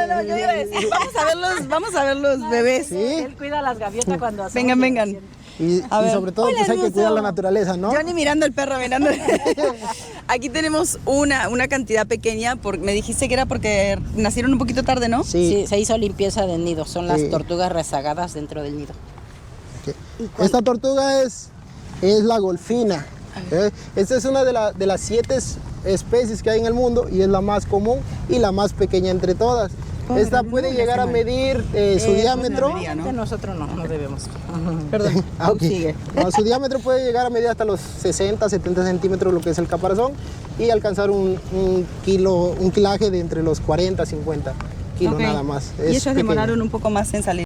no, yo iba a decir, vamos a ver los bebés. Sí. Él cuida a las gaviotas cuando hacemos. Vengan, vengan. Y A ver. sobre todo, Hola, pues hay que hermoso. cuidar la naturaleza, ¿no? Johnny mirando el perro, mirando. Aquí tenemos una cantidad pequeña, me dijiste que era porque nacieron un poquito tarde, ¿no? Sí, se hizo limpieza del nido. Son las Sí. tortugas rezagadas dentro del nido. Esta tortuga es la golfina. Esta es una de las 7 especies que hay en el mundo y es la más común y la más pequeña entre todas. Esta puede llegar a medir su diámetro. debería, ¿no? Nosotros no debemos. Perdón. Ah, ok. Sigue. No, su diámetro puede llegar a medir hasta los 60, 70 centímetros, lo que es el caparazón, y alcanzar un kilaje de entre los 40 y 50 kilos Ok. nada más. Y Es ellos pequeño. demoraron un poco más en salir.